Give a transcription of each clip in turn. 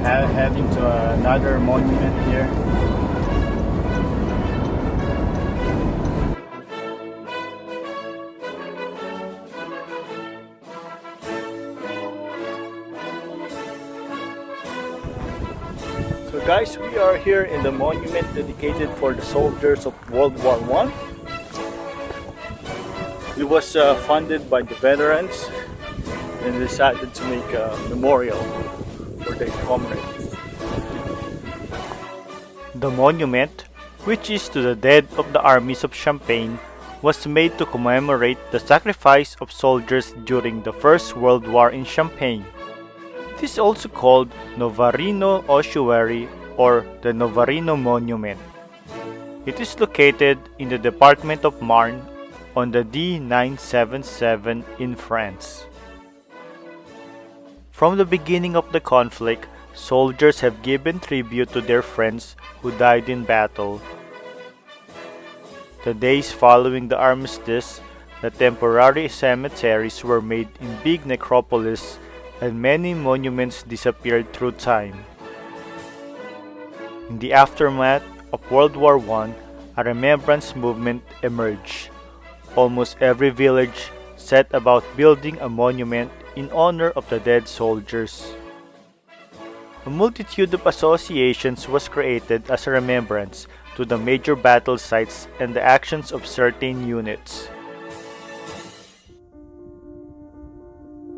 heading to another monument here. So guys, we are here in the monument dedicated for the soldiers of World War I. It was funded by the veterans and decided to make a memorial for their comrades. The monument, which is to the dead of the armies of Champagne, was made to commemorate the sacrifice of soldiers during the First World War in Champagne. It is also called Novarino Ossuary or the Novarino Monument. It is located in the department of Marne on the D977 in France. From the beginning of the conflict, soldiers have given tribute to their friends who died in battle. The days following the armistice, the temporary cemeteries were made in big necropolis and many monuments disappeared through time. In the aftermath of World War I, a remembrance movement emerged. Almost every village set about building a monument in honor of the dead soldiers. A multitude of associations was created as a remembrance to the major battle sites and the actions of certain units.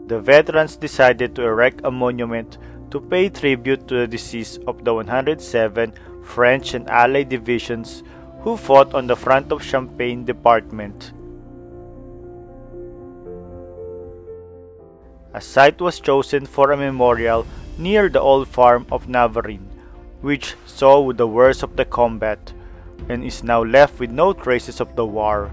The veterans decided to erect a monument to pay tribute to the deceased of the 107 French and Allied divisions who fought on the front of Champagne department. A site was chosen for a memorial near the old farm of Navarine, which saw the worst of the combat and is now left with no traces of the war.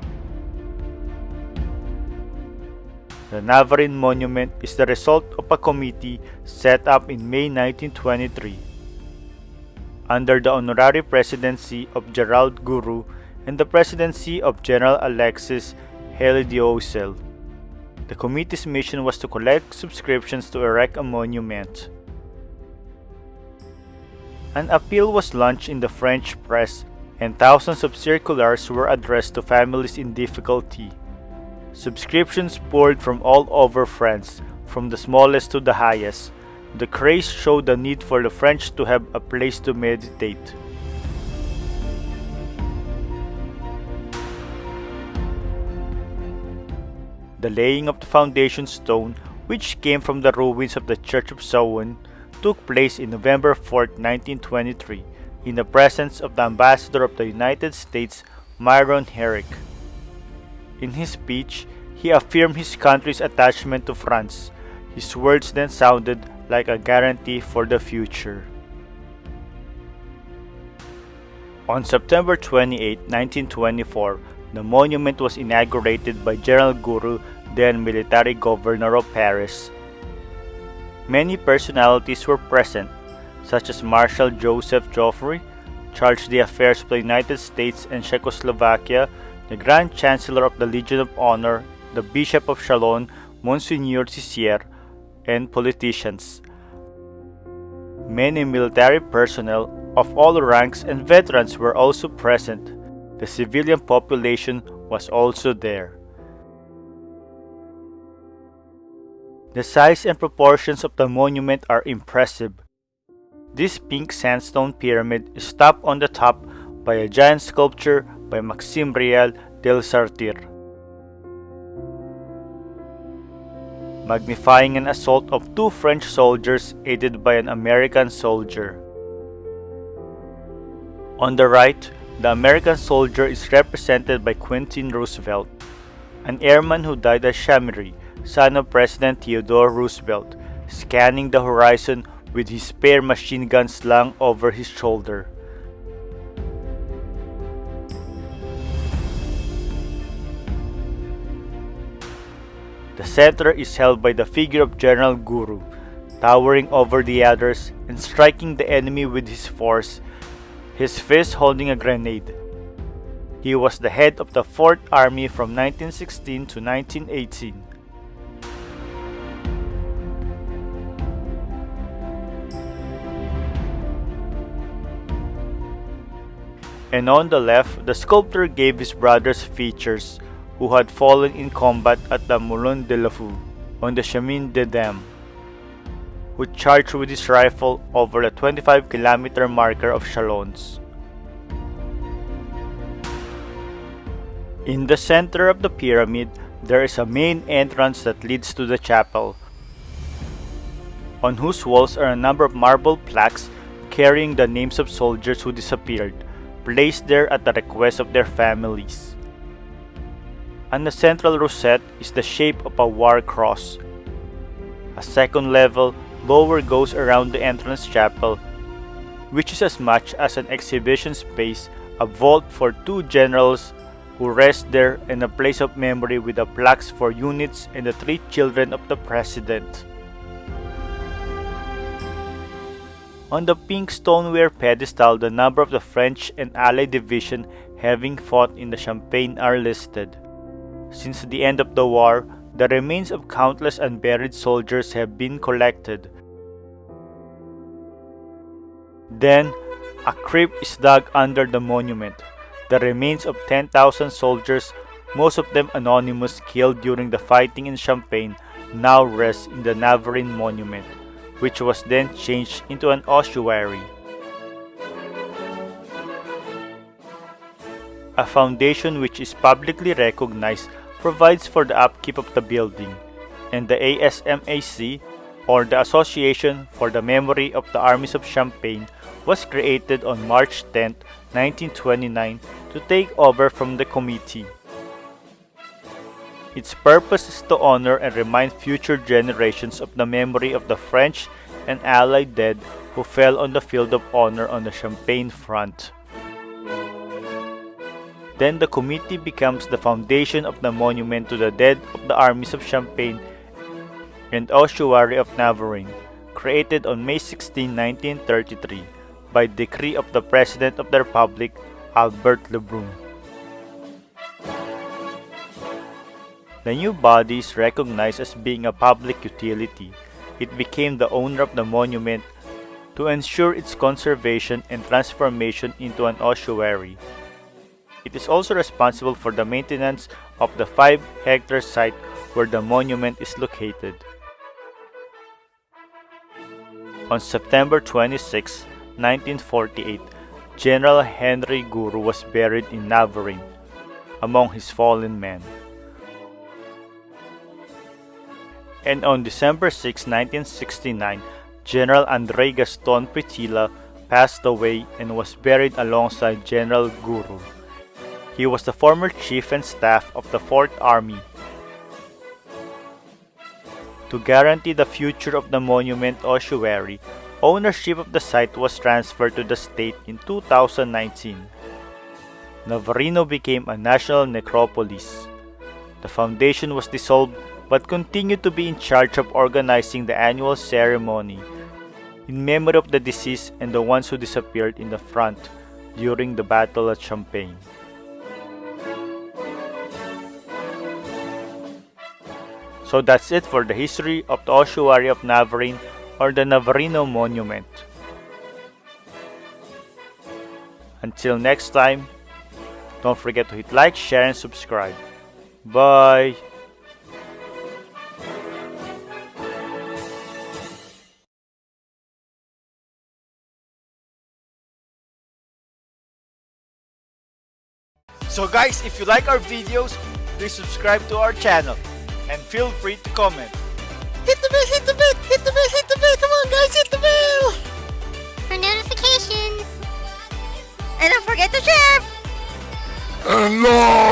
The Navarine Monument is the result of a committee set up in May 1923 under the honorary presidency of Gerald Gourou and the presidency of General Alexis Hély-d'Oissel. The committee's mission was to collect subscriptions to erect a monument. An appeal was launched in the French press and thousands of circulars were addressed to families in difficulty. Subscriptions poured from all over France, from the smallest to the highest. The craze showed the need for the French to have a place to meditate. The laying of the foundation stone, which came from the ruins of the Church of Saône, took place in November 4, 1923, in the presence of the Ambassador of the United States, Myron Herrick. In his speech, he affirmed his country's attachment to France. His words then sounded like a guarantee for the future. On September 28, 1924, the monument was inaugurated by General Gourou, then military governor of Paris. Many personalities were present, such as Marshal Joseph Joffre, chargé d'affaires of the United States and Czechoslovakia, the Grand Chancellor of the Legion of Honor, the Bishop of Chalon, Monsignor Cissier, and politicians. Many military personnel of all ranks and veterans were also present. The civilian population was also there. The size and proportions of the monument are impressive. This pink sandstone pyramid is topped on the top by a giant sculpture by Maxime Réal del Sartir, magnifying an assault of 2 French soldiers aided by an American soldier. On the right, the American soldier is represented by Quentin Roosevelt, an airman who died at Chamery, son of President Theodore Roosevelt, scanning the horizon with his spare machine gun slung over his shoulder. The center is held by the figure of General Gourou, towering over the others and striking the enemy with his force, his fist holding a grenade. He was the head of the 4th Army from 1916 to 1918. And on the left, the sculptor gave his brother's features who had fallen in combat at the Moulin de la Fou on the Chemin des Dames, who charged with his rifle over the 25-kilometer marker of Chalons. In the center of the pyramid, there is a main entrance that leads to the chapel, on whose walls are a number of marble plaques carrying the names of soldiers who disappeared, placed there at the request of their families. On the central rosette is the shape of a war cross. A second level lower goes around the entrance chapel, which is as much as an exhibition space, a vault for two generals who rest there, and a place of memory with the plaques for units and the three children of the president. On the pink stoneware pedestal, the number of the French and Allied division having fought in the Champagne are listed. Since the end of the war, the remains of countless unburied soldiers have been collected. Then, a crypt is dug under the monument. The remains of 10,000 soldiers, most of them anonymous, killed during the fighting in Champagne, now rest in the Navarine monument, which was then changed into an ossuary. A foundation which is publicly recognized provides for the upkeep of the building, and the ASMAC, or the Association for the Memory of the Armies of Champagne, was created on March 10, 1929 to take over from the committee. Its purpose is to honor and remind future generations of the memory of the French and Allied dead who fell on the field of honor on the Champagne front. Then the committee becomes the foundation of the monument to the dead of the armies of Champagne and ossuary of Navarine, created on May 16, 1933, by decree of the President of the Republic, Albert Lebrun. The new body is recognized as being a public utility. It became the owner of the monument to ensure its conservation and transformation into an ossuary. It is also responsible for the maintenance of the 5-hectare site where the monument is located. On September 26, 1948, General Henry Gouraud was buried in Navarine among his fallen men. And on December 6, 1969, General André Gaston Pitila passed away and was buried alongside General Gouraud. He was the former chief and staff of the 4th Army. To guarantee the future of the monument ossuary, ownership of the site was transferred to the state in 2019. Navarino became a national necropolis. The foundation was dissolved but continued to be in charge of organizing the annual ceremony in memory of the deceased and the ones who disappeared in the front during the battle at Champagne. So that's it for the history of the ossuary of Navarine, or the Navarino Monument. Until next time, don't forget to hit like, share, and subscribe. Bye! So guys, if you like our videos, please subscribe to our channel and feel free to comment. Hit the bell, hit the bell, hit the bell, hit the bell. Come on guys, hit the bell. For notifications. And don't forget to share. And love.